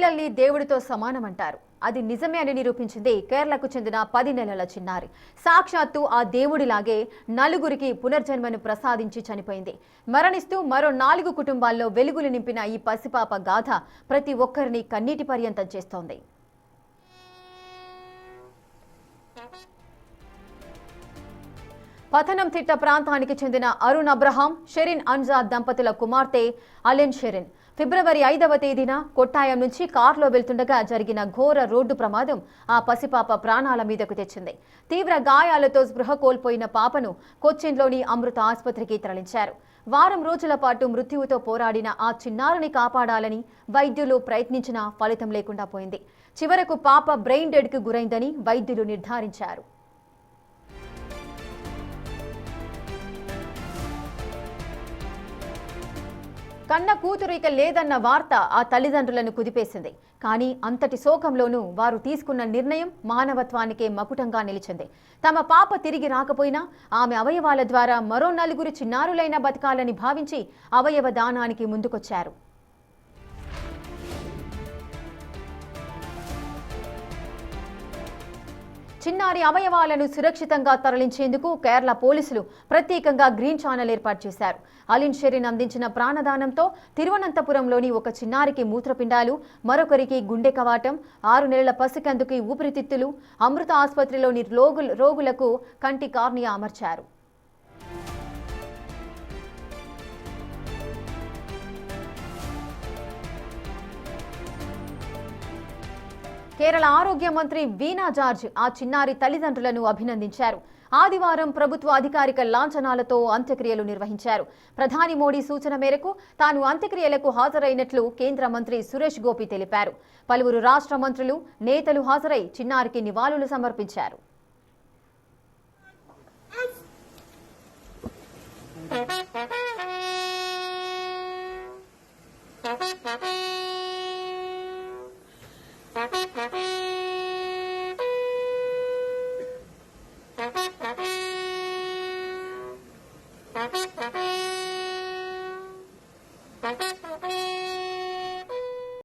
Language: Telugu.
పిల్లల్ని దేవుడితో సమానమంటారు. అది నిజమే అని నిరూపించింది కేరళకు చెందిన 10 నెలల చిన్నారి. సాక్షాత్తు ఆ దేవుడిలాగే నలుగురికి పునర్జన్మను ప్రసాదించి చనిపోయింది. మరణిస్తూ మరో 4 కుటుంబాల్లో వెలుగులు నింపిన ఈ పసిపాప గాథ ప్రతి ఒక్కరిని కన్నీటి పర్యంతం చేస్తోంది. పథనంతిట్ట ప్రాంతానికి చెందిన అరుణ్ అబ్రహాం, షెరిన్ అన్జాద్ దంపతుల కుమార్తె అలెన్ షెరిన్ ఫిబ్రవరి 5వ తేదీన కొట్టాయం నుంచి కారులో వెళ్తుండగా జరిగిన ఘోర రోడ్డు ప్రమాదం ఆ పసిపాప ప్రాణాల మీదకు తెచ్చింది. తీవ్ర గాయాలతో స్పృహ కోల్పోయిన పాపను కొచ్చిన్లోని అమృత ఆసుపత్రికి తరలించారు. వారం రోజుల పాటు మృత్యువుతో పోరాడిన ఆ చిన్నారిని కాపాడాలని వైద్యులు ప్రయత్నించినా ఫలితం లేకుండా పోయింది. చివరకు పాప బ్రెయిన్ డెడ్కు గురైందని వైద్యులు నిర్ధారించారు. కన్న కూతురు ఇక లేదన్న వార్త ఆ తల్లిదండ్రులను కుదిపేసింది. కానీ అంతటి శోకంలోనూ వారు తీసుకున్న నిర్ణయం మానవత్వానికే మకుటంగా నిలిచింది. తమ పాప తిరిగి రాకపోయినా ఆమె అవయవాల ద్వారా మరో 4 చిన్నారులైన బతకాలని భావించి అవయవ దానానికి ముందుకొచ్చారు. చిన్నారి అవయవాలను సురక్షితంగా తరలించేందుకు కేరళ పోలీసులు ప్రత్యేకంగా గ్రీన్ ఛానల్ ఏర్పాటు చేశారు. అలిన్ షెరిన్ అందించిన ప్రాణదానంతో తిరువనంతపురంలోని ఒక చిన్నారికి మూత్రపిండాలు, మరొకరికి గుండె కవాటం, 6 నెలల పసికందుకి ఊపిరితిత్తులు, అమృత ఆసుపత్రిలోని రోగులకు కంటి కార్నియా అమర్చారు. కేరళ ఆరోగ్య మంత్రి వీణా జార్జ్ ఆ చిన్నారి తల్లిదండ్రులను అభినందించారు. ఆదివారం ప్రభుత్వ అధికారిక లాంఛనాలతో అంత్యక్రియలు నిర్వహించారు. ప్రధాని మోడీ సూచన మేరకు తాను అంత్యక్రియలకు హాజరైనట్లు కేంద్ర మంత్రి సురేష్ గోపి తెలిపారు. పలువురు రాష్ట్ర మంత్రులు, నేతలు హాజరై చిన్నారికి నివాళులు సమర్పించారు.